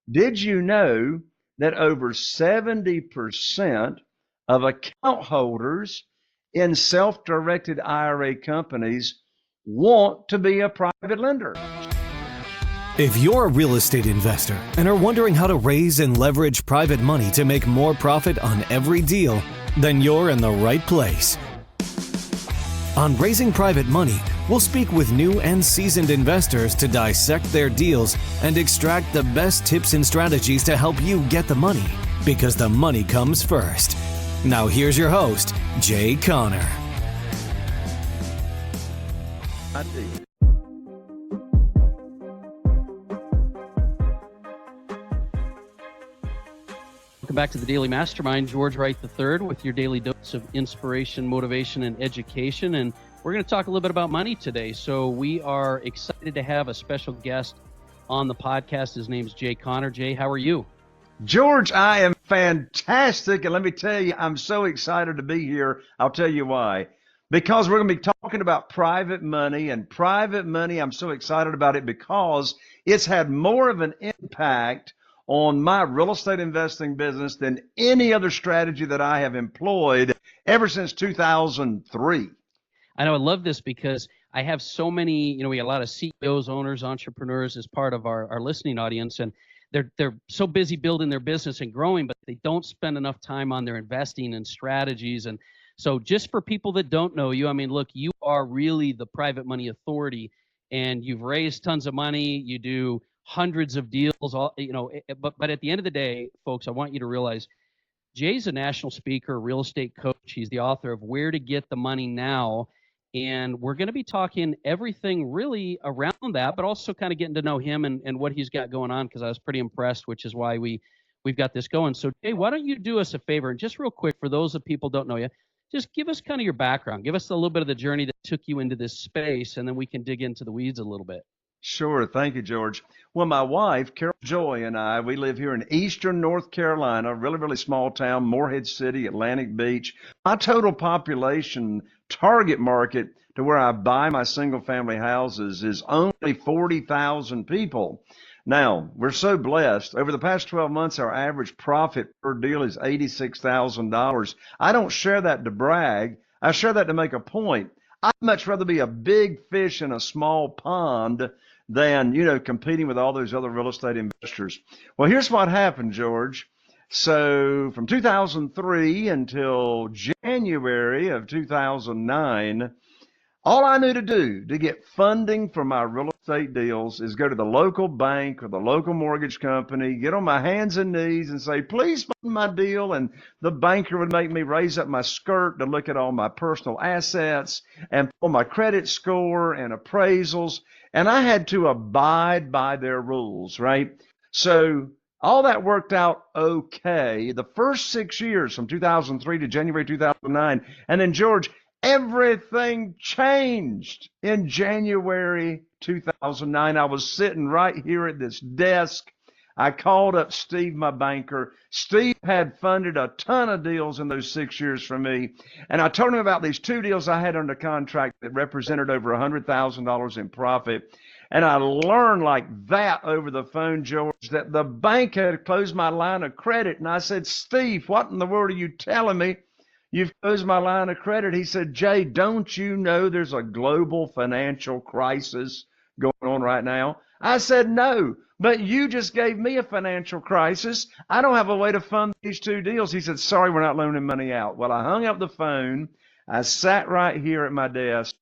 Did you know that over 70% of account holders in self-directed IRA companies want to be a private lender? If you're a real estate investor and are wondering how to raise and leverage private money to make more profit on every deal, then you're in the right place. On Raising Private Money, we'll speak with new and seasoned investors to dissect their deals and extract the best tips and strategies to help you get the money, because the money comes first. Now here's your host, Jay Conner. Welcome back to the Daily Mastermind. George Wright III with your daily dose of inspiration, motivation, and education. And we're going to talk a little bit about money today. So we are excited to have a special guest on the podcast. His name's Jay Conner. Jay, how are you? George, I am fantastic. And let me tell you, I'm so excited to be here. I'll tell you why. Because we're going to be talking about private money, and private money, I'm so excited about it because it's had more of an impact on my real estate investing business than any other strategy that I have employed ever since 2003. I know I love this because I have so many, we got a lot of CEOs, owners, entrepreneurs as part of our listening audience, and they're so busy building their business and growing, but they don't spend enough time on their investing and strategies. And so just for people that don't know you, look, you are really the private money authority, and you've raised tons of money. You do hundreds of deals, but at the end of the day, folks, I want you to realize Jay's a national speaker, real estate coach. He's the author of Where to Get the Money Now. And we're going to be talking everything really around that, but also kind of getting to know him and what he's got going on, because I was pretty impressed, which is why we've got this going. So Jay, why don't you do us a favor, and just real quick, for those of people who don't know you, just give us kind of your background. Give us a little bit of the journey that took you into this space, and then we can dig into the weeds a little bit. Sure. Thank you, George. Well, my wife, Carol Joy, and I, we live here in eastern North Carolina, really, really small town, Morehead City, Atlantic Beach. My total population target market to where I buy my single family houses is only 40,000 people. Now, we're so blessed. Over the past 12 months, our average profit per deal is $86,000. I don't share that to brag. I share that to make a point. I'd much rather be a big fish in a small pond than, competing with all those other real estate investors. Well, here's what happened, George. So from 2003 until January of 2009, all I knew to do to get funding for my real estate deals is go to the local bank or the local mortgage company, get on my hands and knees and say, please fund my deal. And the banker would make me raise up my skirt to look at all my personal assets and pull my credit score and appraisals. And I had to abide by their rules, right? So all that worked out okay. The first 6 years from 2003 to January 2009. And then, George, everything changed in January 2009. I was sitting right here at this desk. I called up Steve, my banker. Steve had funded a ton of deals in those 6 years for me. And I told him about these two deals I had under contract that represented over $100,000 in profit. And I learned like that over the phone, George, that the bank had closed my line of credit. And I said, Steve, what in the world are you telling me? You've closed my line of credit. He said, Jay, don't you know there's a global financial crisis going on right now? I said, no, but you just gave me a financial crisis. I don't have a way to fund these two deals. He said, sorry, we're not loaning money out. Well, I hung up the phone. I sat right here at my desk.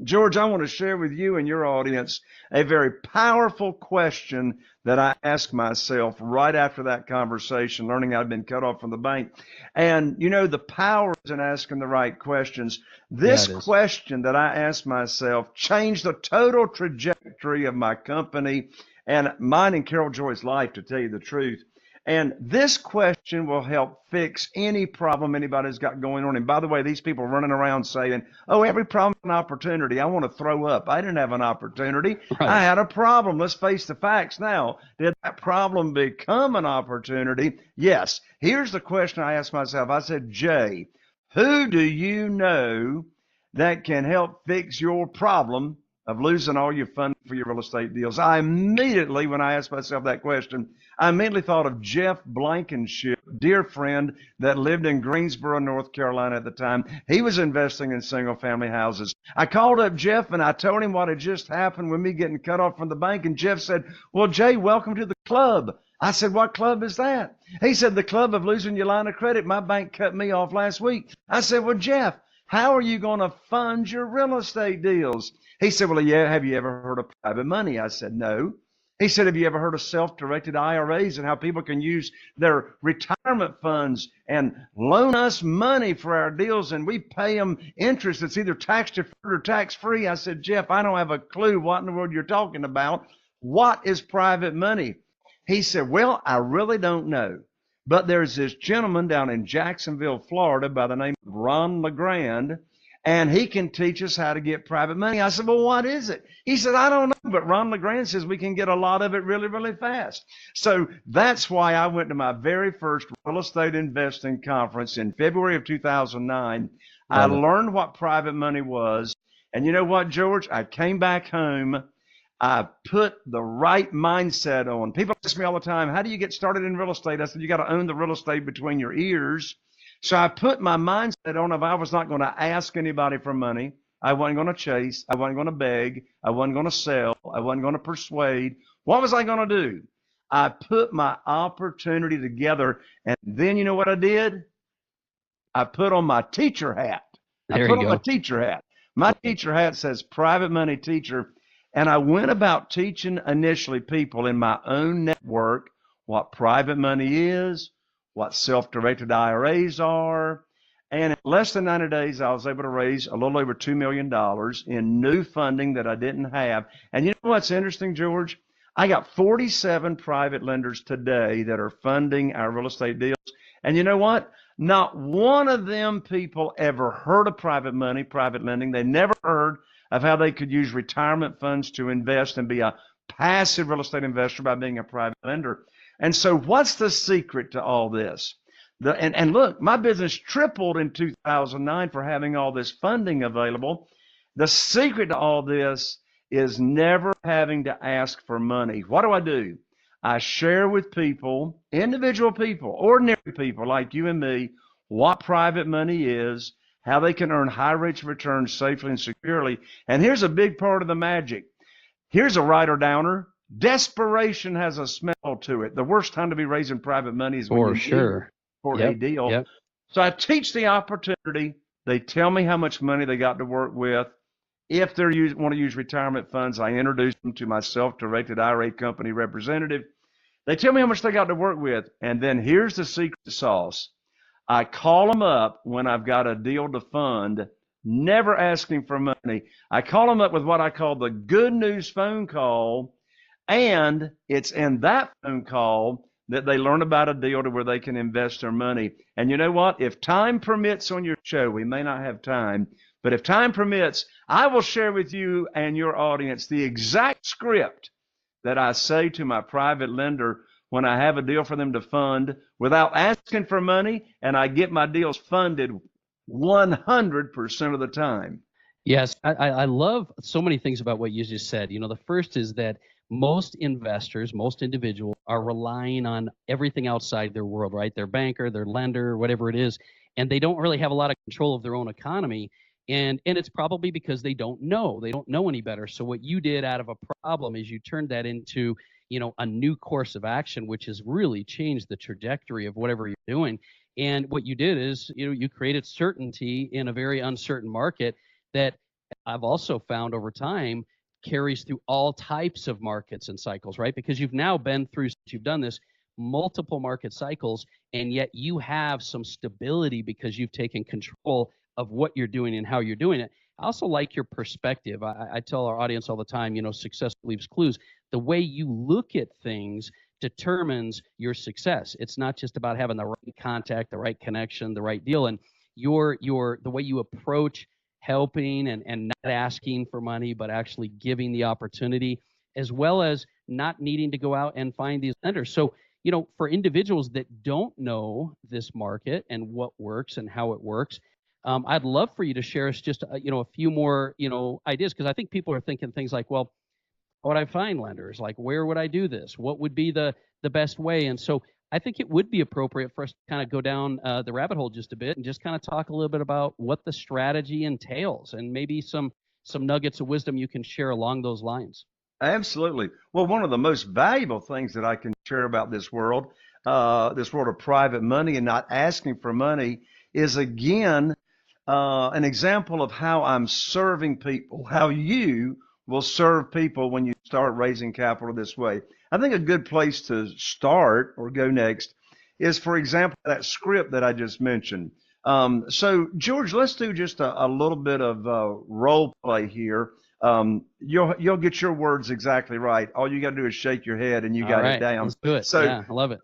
George, I want to share with you and your audience a very powerful question that I asked myself right after that conversation, learning I'd been cut off from the bank. And, the power is in asking the right questions. This question that I asked myself changed the total trajectory of my company and mine and Carol Joy's life, to tell you the truth. And this question will help fix any problem anybody's got going on. And by the way, these people running around saying, oh, every problem's an opportunity. I want to throw up. I didn't have an opportunity. Right. I had a problem. Let's face the facts now. Did that problem become an opportunity? Yes. Here's the question I asked myself. I said, Jay, who do you know that can help fix your problem of losing all your funding for your real estate deals? I immediately, when I asked myself that question, I immediately thought of Jeff Blankenship, dear friend that lived in Greensboro, North Carolina at the time. He was investing in single family houses. I called up Jeff and I told him what had just happened with me getting cut off from the bank. And Jeff said, well, Jay, welcome to the club. I said, what club is that? He said, the club of losing your line of credit. My bank cut me off last week. I said, well, Jeff, how are you going to fund your real estate deals? He said, well, yeah, have you ever heard of private money? I said, no. He said, have you ever heard of self-directed IRAs and how people can use their retirement funds and loan us money for our deals and we pay them interest that's either tax deferred or tax free? I said, Jeff, I don't have a clue what in the world you're talking about. What is private money? He said, well, I really don't know. But there's this gentleman down in Jacksonville, Florida by the name of Ron LeGrand, and he can teach us how to get private money. I said, well, what is it? He said, I don't know, but Ron LeGrand says we can get a lot of it really, really fast. So that's why I went to my very first real estate investing conference in February of 2009. I learned what private money was. And you know what, George? I came back home. I put the right mindset on. People ask me all the time, how do you get started in real estate? I said, you got to own the real estate between your ears. So I put my mindset on if I was not going to ask anybody for money. I wasn't going to chase. I wasn't going to beg. I wasn't going to sell. I wasn't going to persuade. What was I going to do? I put my opportunity together. And then you know what I did? I put on my teacher hat. I put on my teacher hat. My teacher hat says private money teacher. And I went about teaching initially people in my own network what private money is, what self-directed IRAs are. And in less than 90 days, I was able to raise a little over $2 million in new funding that I didn't have. And you know what's interesting, George? I got 47 private lenders today that are funding our real estate deals. And you know what? Not one of them people ever heard of private money, private lending. They never heard of how they could use retirement funds to invest and be a passive real estate investor by being a private lender. And so what's the secret to all this? And look, my business tripled in 2009 for having all this funding available. The secret to all this is never having to ask for money. What do? I share with people, individual people, ordinary people like you and me, what private money is, how they can earn high rates of return safely and securely. And here's a big part of the magic. Here's a writer downer. Desperation has a smell to it. The worst time to be raising private money is when you need for a deal. Yep. So I teach the opportunity. They tell me how much money they got to work with. If they want to use retirement funds, I introduce them to my self-directed IRA company representative. They tell me how much they got to work with. And then here's the secret sauce. I call them up when I've got a deal to fund, never asking for money. I call them up with what I call the good news phone call, and it's in that phone call that they learn about a deal to where they can invest their money. And you know what? If time permits on your show, we may not have time, but if time permits, I will share with you and your audience the exact script that I say to my private lender when I have a deal for them to fund without asking for money, and I get my deals funded 100% of the time. Yes, I love so many things about what you just said. You know, the first is that most investors, most individuals are relying on everything outside their world, right? Their banker, their lender, whatever it is, and they don't really have a lot of control of their own economy. And it's probably because they don't know any better. So what you did out of a problem is you turned that into, you know, a new course of action, which has really changed the trajectory of whatever you're doing. And what you did is, you know, you created certainty in a very uncertain market that I've also found over time carries through all types of markets and cycles, right? Because you've now been through, since you've done this, multiple market cycles, and yet you have some stability because you've taken control of what you're doing and how you're doing it. I also like your perspective. I tell our audience all the time, you know, success leaves clues. The way you look at things determines your success. It's not just about having the right contact, the right connection, the right deal. And the way you approach helping and not asking for money, but actually giving the opportunity, as well as not needing to go out and find these lenders. So, you know, for individuals that don't know this market and what works and how it works, I'd love for you to share us just a few more ideas, because I think people are thinking things like, well, how would I find lenders? Like, where would I do this? What would be the best way? And so I think it would be appropriate for us to kind of go down the rabbit hole just a bit and just kind of talk a little bit about what the strategy entails, and maybe some nuggets of wisdom you can share along those lines. Absolutely. Well, one of the most valuable things that I can share about this world of private money and not asking for money, is again an example of how I'm serving people, how you will serve people when you start raising capital this way. I think a good place to start or go next is, for example, that script that I just mentioned. So, George, let's do just a little bit of role play here. You'll get your words exactly right. All you got to do is shake your head, and you got it down. Let's do it. So, yeah, I love it.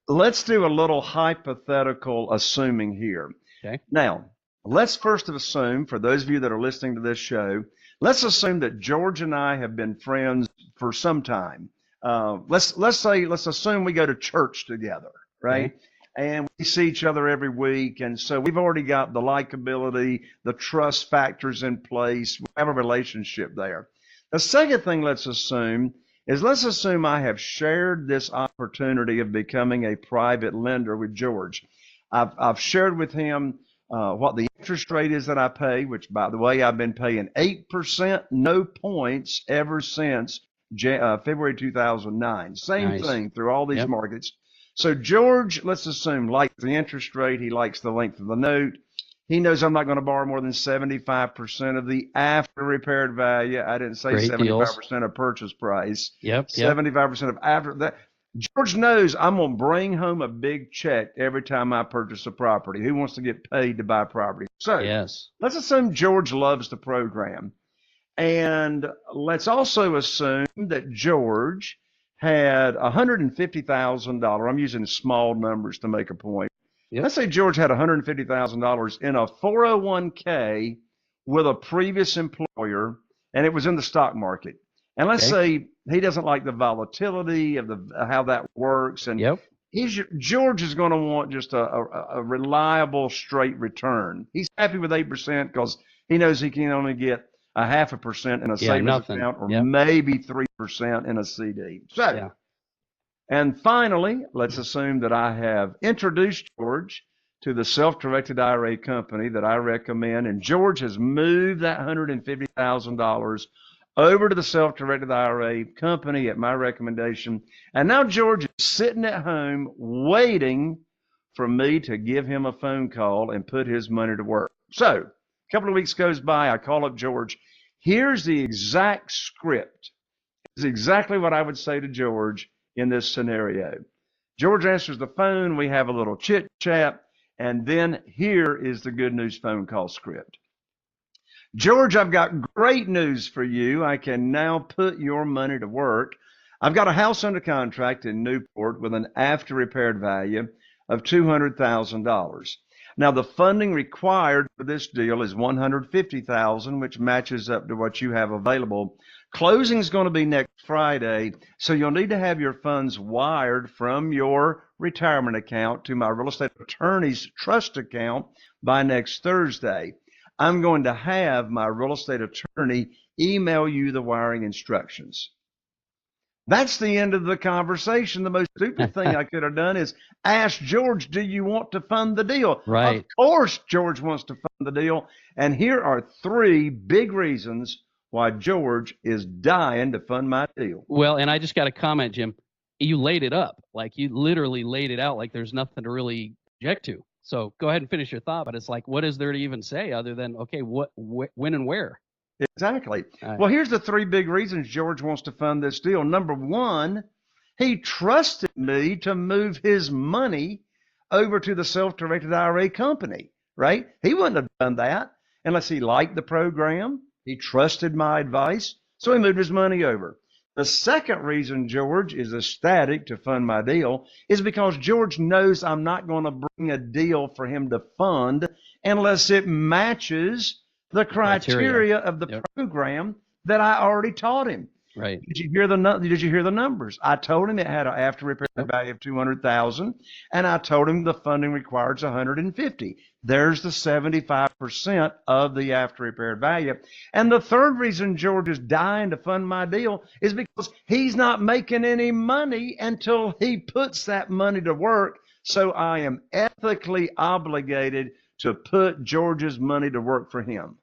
Let's do a little hypothetical assuming here. Okay. Now, let's first assume, for those of you that are listening to this show, let's assume that George and I have been friends for some time. Let's assume we go to church together, right? Okay. And we see each other every week, and so we've already got the likability, the trust factors in place. We have a relationship there. The second thing let's assume I have shared this opportunity of becoming a private lender with George. I've shared with him what the interest rate is that I pay, which, by the way, I've been paying 8%, no points, ever since February 2009. Same thing through all these markets. So George, let's assume, likes the interest rate. He likes the length of the note. He knows I'm not going to borrow more than 75% of the after repaired value. I didn't say 75% of purchase price. Yep. 75% of after that. George knows I'm going to bring home a big check every time I purchase a property. Who wants to get paid to buy property? So let's assume George loves the program. And let's also assume that George had $150,000. I'm using small numbers to make a point. Yep. Let's say George had $150,000 in a 401k with a previous employer, and it was in the stock market. And let's say he doesn't like the volatility of how that works, and George is going to want just a reliable, straight return. He's happy with 8% because he knows he can only get 0.5% in a savings account, or maybe 3% in a CD. So, and finally, let's assume that I have introduced George to the self-directed IRA company that I recommend, and George has moved that $150,000 over to the self-directed IRA company at my recommendation. And now George is sitting at home waiting for me to give him a phone call and put his money to work. So a couple of weeks goes by, I call up George. Here's the exact script. It's exactly what I would say to George in this scenario. George answers the phone, we have a little chit chat, and then here is the good news phone call script. George, I've got great news for you. I can now put your money to work. I've got a house under contract in Newport with an after repaired value of $200,000. Now, the funding required for this deal is $150,000, which matches up to what you have available. Closing is going to be next Friday, so you'll need to have your funds wired from your retirement account to my real estate attorney's trust account by next Thursday. I'm going to have my real estate attorney email you the wiring instructions. That's the end of the conversation. The most stupid thing I could have done is ask George, do you want to fund the deal? Right. Of course George wants to fund the deal. And here are 3 big reasons why George is dying to fund my deal. Well, and I just got a comment, Jim. You laid it up. Like, you literally laid it out like there's nothing to really object to. So go ahead and finish your thought, but it's like, what is there to even say other than, okay, when and where? Exactly. Right. Well, here's the 3 big reasons George wants to fund this deal. Number 1, he trusted me to move his money over to the self-directed IRA company, right? He wouldn't have done that unless he liked the program. He trusted my advice, so he moved his money over. The second reason George is ecstatic to fund my deal is because George knows I'm not going to bring a deal for him to fund unless it matches the criteria of the program that I already taught him. Right. Did you hear the numbers? I told him it had an after repair value of 200,000, and I told him the funding required is 150. There's the 75% of the after repair value. And the third reason George is dying to fund my deal is because he's not making any money until he puts that money to work. So I am ethically obligated to put George's money to work for him.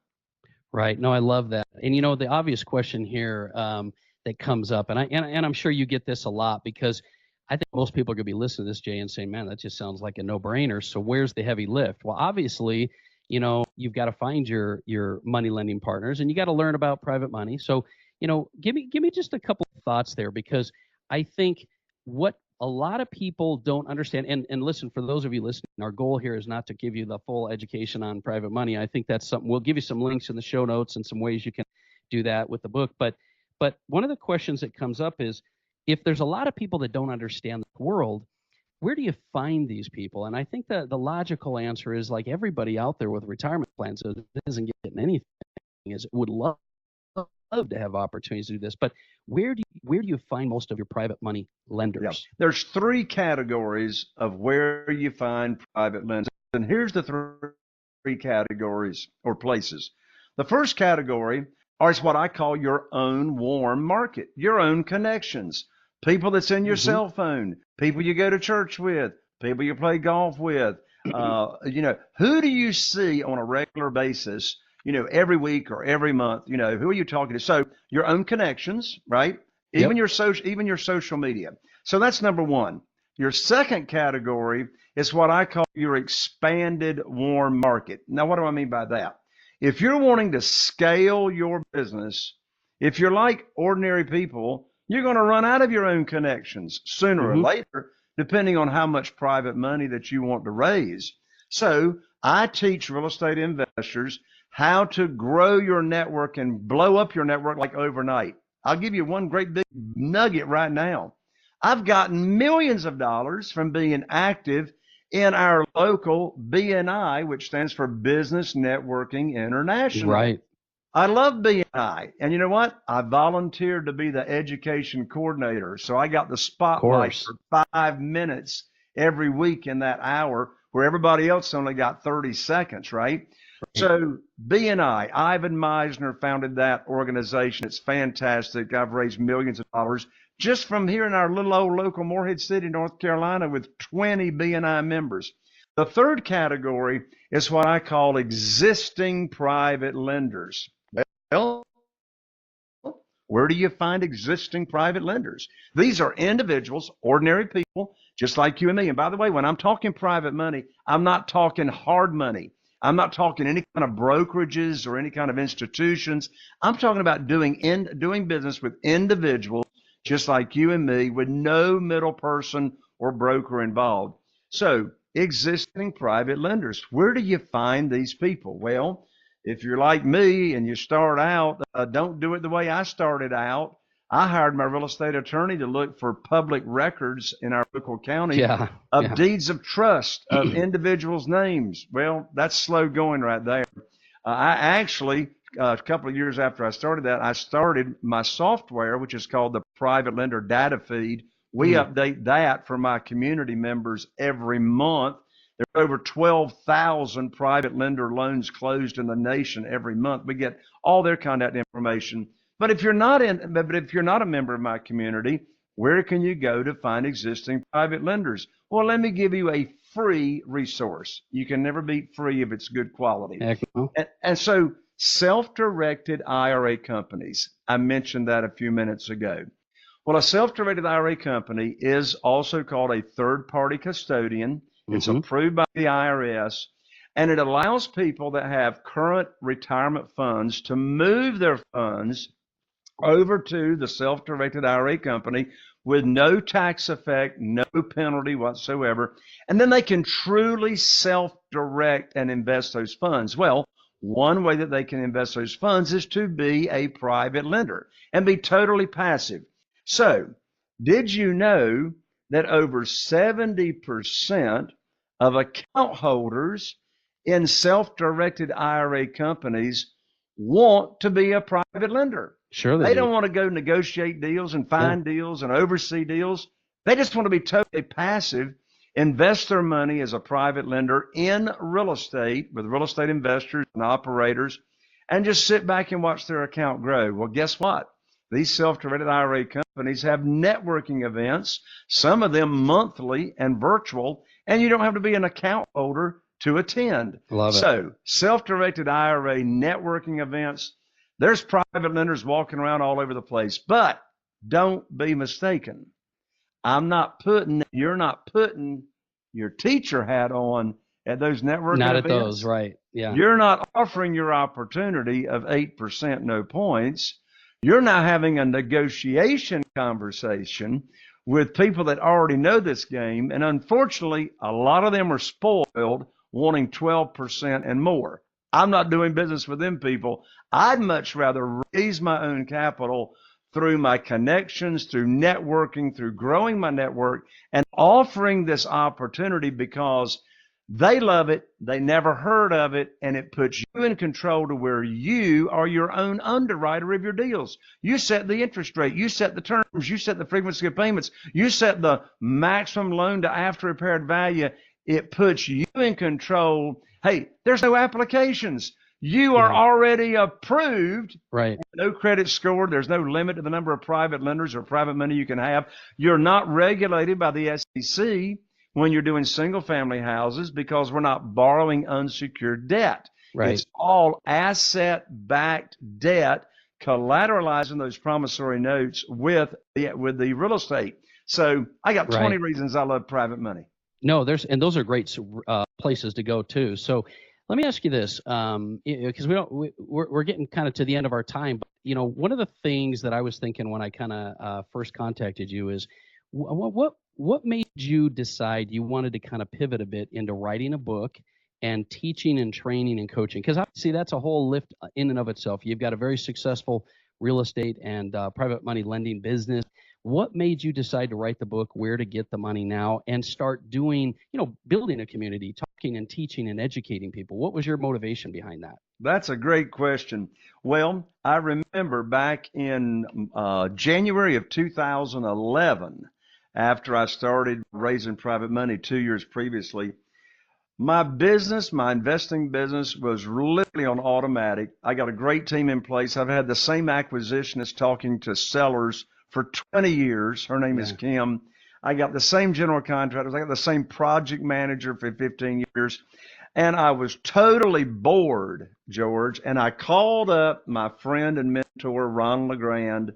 Right. No, I love that. And the obvious question here that comes up, and I'm sure you get this a lot, because I think most people are going to be listening to this, Jay, and saying, "Man, that just sounds like a no-brainer." So where's the heavy lift? Well, obviously, you've got to find your money lending partners, and you got to learn about private money. So, give me just a couple of thoughts there, because I think what a lot of people don't understand, and listen, for those of you listening, our goal here is not to give you the full education on private money. I think that's something we'll give you some links in the show notes and some ways you can do that with the book. But one of the questions that comes up is, if there's a lot of people that don't understand the world, where do you find these people? And I think that the logical answer is, like everybody out there with retirement plans that isn't getting anything, is would love to have opportunities to do this. But where do you find most of your private money lenders? Yeah. There's three categories of where you find private lenders. And here's the three categories or places. The first category is what I call your own warm market, your own connections, people that's in your cell phone, people you go to church with, people you play golf with. Who do you see on a regular basis, every week or every month? Who are you talking to? So your own connections, right? Even your social media. So that's number one. Your second category is what I call your expanded warm market. Now, what do I mean by that? If you're wanting to scale your business, if you're like ordinary people, you're going to run out of your own connections sooner or later, depending on how much private money that you want to raise. So I teach real estate investors how to grow your network and blow up your network like overnight. I'll give you one great big nugget right now. I've gotten millions of dollars from being active in our local BNI, which stands for Business Networking International. Right. I love BNI. And you know what? I volunteered to be the education coordinator. So I got the spotlight for 5 minutes every week in that hour, where everybody else only got 30 seconds, right? So BNI, Ivan Meisner founded that organization. It's fantastic. I've raised millions of dollars just from here in our little old local Morehead City, North Carolina, with 20 BNI members. The third category is what I call existing private lenders. Well, where do you find existing private lenders? These are individuals, ordinary people, just like you and me. And by the way, when I'm talking private money, I'm not talking hard money. I'm not talking any kind of brokerages or any kind of institutions. I'm talking about doing business with individuals just like you and me, with no middle person or broker involved. So existing private lenders, where do you find these people? Well, if you're like me and you start out, don't do it the way I started out. I hired my real estate attorney to look for public records in our local county of deeds of trust of individuals' names. Well, that's slow going right there. I actually, a couple of years after I started that, I started my software, which is called the Private Lender Data Feed. We update that for my community members every month. There are over 12,000 private lender loans closed in the nation every month. We get all their contact information. But if you're not a member of my community, where can you go to find existing private lenders? Well, let me give you a free resource. You can never beat free if it's good quality. And so self-directed IRA companies, I mentioned that a few minutes ago. Well, a self-directed IRA company is also called a third-party custodian. It's approved by the IRS, and it allows people that have current retirement funds to move their funds over to the self-directed IRA company with no tax effect, no penalty whatsoever. And then they can truly self-direct and invest those funds. Well, one way that they can invest those funds is to be a private lender and be totally passive. So, did you know that over 70% of account holders in self-directed IRA companies want to be a private lender? Sure they They do. don't want to go negotiate deals and find deals and oversee deals. They just want to be totally passive, invest their money as a private lender in real estate with real estate investors and operators, and just sit back and watch their account grow. Well, guess what? These self-directed IRA companies have networking events, some of them monthly and virtual, and you don't have to be an account holder to attend. Love it. So, self-directed IRA networking events, there's private lenders walking around all over the place, but don't be mistaken. You're not putting your teacher hat on at those networking Not events. at those, right? Yeah. You're not offering your opportunity of 8% no points. You're now having a negotiation conversation with people that already know this game. And unfortunately, a lot of them are spoiled, wanting 12% and more. I'm not doing business with them people. I'd much rather raise my own capital through my connections, through networking, through growing my network, and offering this opportunity because they love it, they never heard of it, and it puts you in control to where you are your own underwriter of your deals. You set the interest rate, you set the terms, you set the frequency of payments, you set the maximum loan to after repaired value. It puts you in control. Hey, there's no applications. You are already approved. Right. No credit score. There's no limit to the number of private lenders or private money you can have. You're not regulated by the SEC when you're doing single family houses because we're not borrowing unsecured debt. Right. It's all asset backed debt collateralizing those promissory notes with the real estate. So I got 20 reasons I love private money. No, those are great places to go too. So let me ask you this, because we're getting kind of to the end of our time. But one of the things that I was thinking when I kind of first contacted you is, what made you decide you wanted to kind of pivot a bit into writing a book and teaching and training and coaching? Because obviously that's a whole lift in and of itself. You've got a very successful real estate and private money lending business. What made you decide to write the book, Where to Get the Money Now, and start doing, building a community, talking and teaching and educating people? What was your motivation behind that? That's a great question. Well, I remember back in January of 2011, after I started raising private money 2 years previously, my investing business was literally on automatic. I got a great team in place. I've had the same acquisitionist talking to sellers for 20 years. Her name is Kim. I got the same general contractors. I got the same project manager for 15 years. And I was totally bored, George. And I called up my friend and mentor, Ron LeGrand.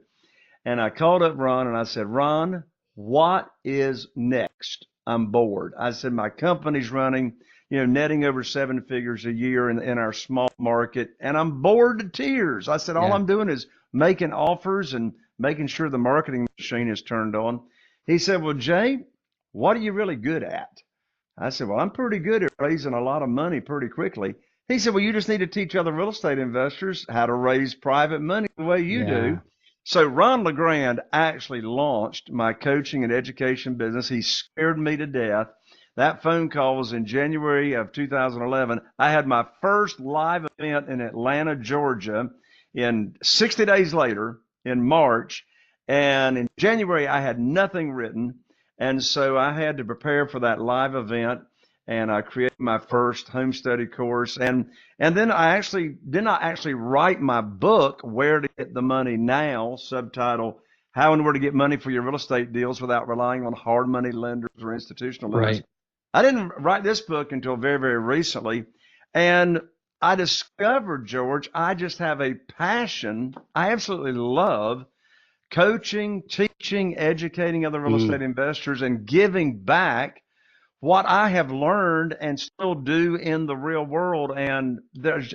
And I called up Ron and I said, Ron, what is next? I'm bored. I said, my company's running, netting over 7 figures a year in our small market. And I'm bored to tears. I said, all I'm doing is making offers and making sure the marketing machine is turned on. He said, well, Jay, what are you really good at? I said, well, I'm pretty good at raising a lot of money pretty quickly. He said, well, you just need to teach other real estate investors how to raise private money the way you do. So Ron LeGrand actually launched my coaching and education business. He scared me to death. That phone call was in January of 2011. I had my first live event in Atlanta, Georgia, in 60 days later in March. And in January, I had nothing written. And so I had to prepare for that live event. And I created my first home study course. And then I did not actually write my book, Where to Get the Money Now, subtitle, How and Where to Get Money for Your Real Estate Deals Without Relying on Hard Money Lenders or Institutional Lenders. Right. I didn't write this book until very, very recently. And I discovered, George, I just have a passion. I absolutely love coaching, teaching, educating other real estate investors, and giving back what I have learned and still do in the real world. And there's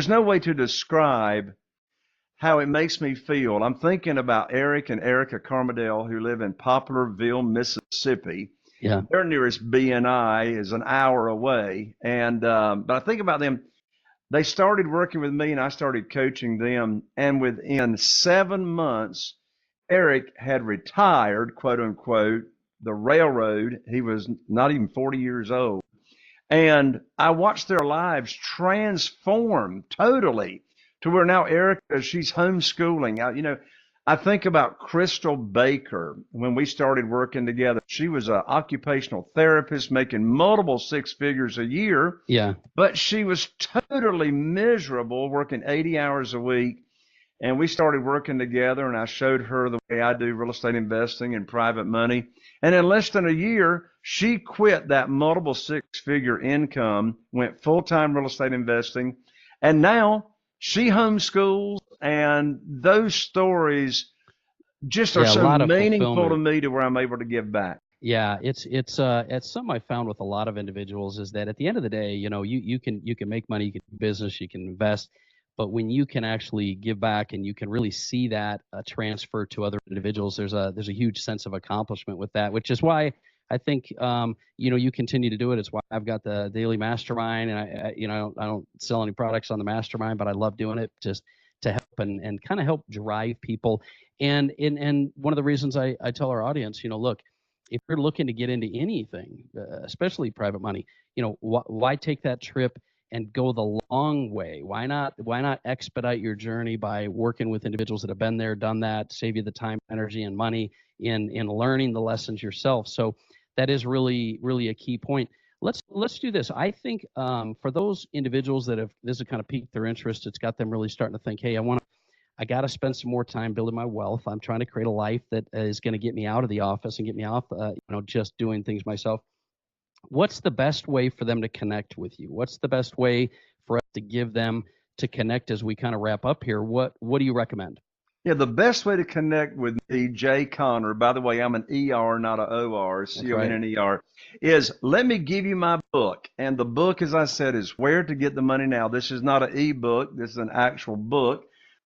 no way to describe how it makes me feel. I'm thinking about Eric and Erica Carmadale, who live in Poplarville, Mississippi. Yeah. Their nearest BNI is an hour away. And but I think about them. They started working with me and I started coaching them. And within 7 months, Eric had retired, quote unquote, the railroad. He was not even 40 years old. And I watched their lives transform totally to where now Erica, she's homeschooling. I think about Crystal Baker when we started working together. She was an occupational therapist making multiple six figures a year, Yeah. but she was totally miserable working 80 hours a week. And we started working together, and I showed her the way I do real estate investing and private money. And in less than a year, she quit that multiple six-figure income, went full-time real estate investing, and now she homeschools. And those stories just are Yeah, a so lot of meaningful to fulfillment. me to where I'm able to give back. Yeah, it's something I found with a lot of individuals is that at the end of the day, you can make money, you can do business, you can invest, but when you can actually give back and you can really see that transfer to other individuals, there's a huge sense of accomplishment with that, which is why I think you continue to do it. It's why I've got the daily mastermind, and I don't sell any products on the mastermind, but I love doing it just to help and kind of help drive people. And one of the reasons I tell our audience, look, if you're looking to get into anything, especially private money, why take that trip and go the long way? Why not expedite your journey by working with individuals that have been there, done that, save you the time, energy, and money in learning the lessons yourself? So that is really, really a key point. Let's do this. I think for those individuals that have this has kind of piqued their interest, it's got them really starting to think, hey, I got to spend some more time building my wealth. I'm trying to create a life that is going to get me out of the office and get me off, just doing things myself. What's the best way for them to connect with you? What's the best way for us to give them to connect as we kind of wrap up here? What do you recommend? Yeah, the best way to connect with me, Jay Connor, by the way, I'm an ER, not an OR, That's right. CONNER, is let me give you my book. And the book, as I said, is Where to Get the Money Now. This is not an e-book. This is an actual book.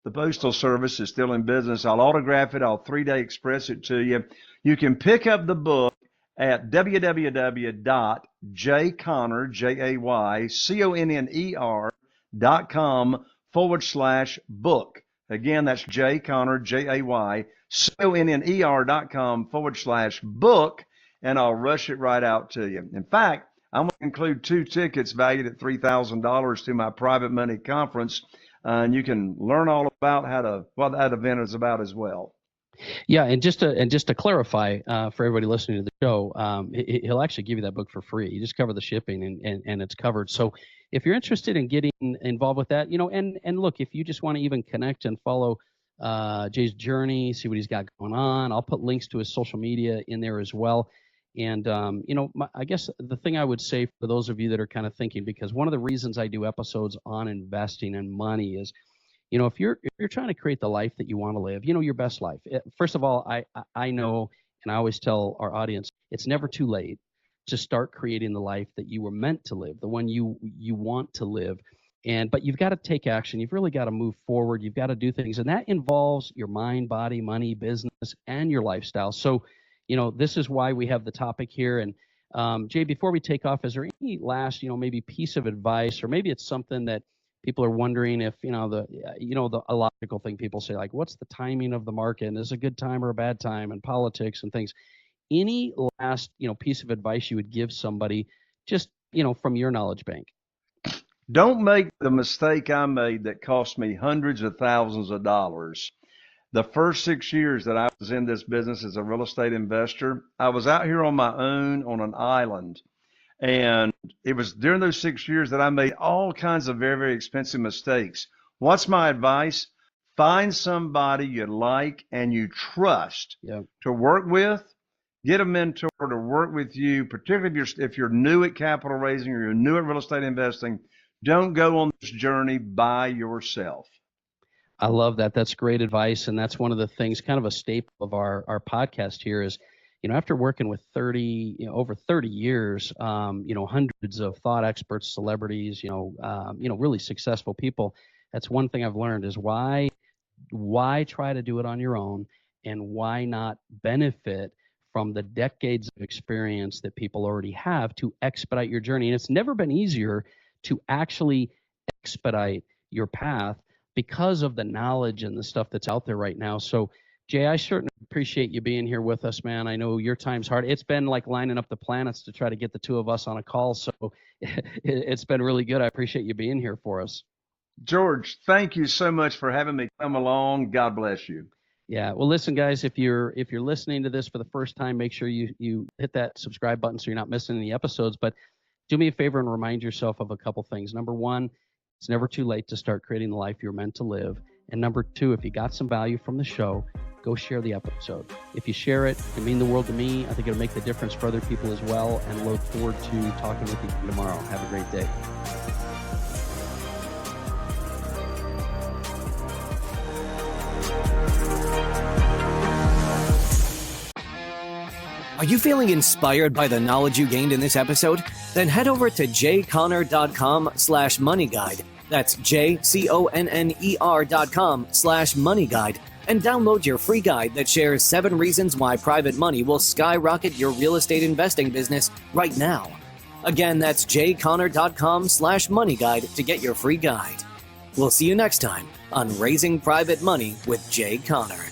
The Postal Service is still in business. I'll autograph it. I'll 3-day express it to you. You can pick up the book at www.jayconner.com/book. Again, that's Jay Connor, JayConner.com/book, and I'll rush it right out to you. In fact, I'm going to include 2 tickets valued at $3,000 to my private money conference, and you can learn all about what that event is about as well. Yeah, and just to clarify for everybody listening to the show, he'll actually give you that book for free. You just cover the shipping, and it's covered. So if you're interested in getting involved with that, and look, if you just want to even connect and follow Jay's journey, see what he's got going on, I'll put links to his social media in there as well. And I guess the thing I would say for those of you that are kind of thinking, because one of the reasons I do episodes on investing and money is, if you're trying to create the life that you want to live, your best life. First of all, I know, and I always tell our audience, it's never too late to start creating the life that you were meant to live, the one you want to live. But you've got to take action. You've really got to move forward. You've got to do things, and that involves your mind, body, money, business, and your lifestyle. So, this is why we have the topic here. And Jay, before we take off, is there any last, maybe piece of advice, or maybe it's something that people are wondering if, the illogical thing people say, like, what's the timing of the market? And is it a good time or a bad time, and politics and things? Any last, piece of advice you would give somebody just, from your knowledge bank? Don't make the mistake I made that cost me hundreds of thousands of dollars. The first 6 years that I was in this business as a real estate investor, I was out here on my own on an island. And it was during those 6 years that I made all kinds of very, very expensive mistakes. What's my advice? Find somebody you like and you trust to work with. Get a mentor to work with you, particularly if you're new at capital raising or you're new at real estate investing. Don't go on this journey by yourself. I love that. That's great advice. And that's one of the things, kind of a staple of our podcast here is, after working with over 30 years, hundreds of thought experts, celebrities, really successful people. That's one thing I've learned is why try to do it on your own, and why not benefit from the decades of experience that people already have to expedite your journey. And it's never been easier to actually expedite your path because of the knowledge and the stuff that's out there right now. So, Jay, I certainly appreciate you being here with us, man. I know your time's hard. It's been like lining up the planets to try to get the two of us on a call. So it's been really good. I appreciate you being here for us. George, thank you so much for having me come along. God bless you. Yeah. Well, listen, guys, if you're listening to this for the first time, make sure you hit that subscribe button so you're not missing any episodes. But do me a favor and remind yourself of a couple things. Number one, it's never too late to start creating the life you're meant to live. And number two, if you got some value from the show, go share the episode. If you share it, it means the world to me. I think it'll make the difference for other people as well. And look forward to talking with you tomorrow. Have a great day. Are you feeling inspired by the knowledge you gained in this episode? Then head over to jconner.com/moneyguide. That's jconner.com/moneyguide and download your free guide that shares 7 reasons why private money will skyrocket your real estate investing business right now. Again, that's jconner.com/moneyguide to get your free guide. We'll see you next time on Raising Private Money with Jay Conner.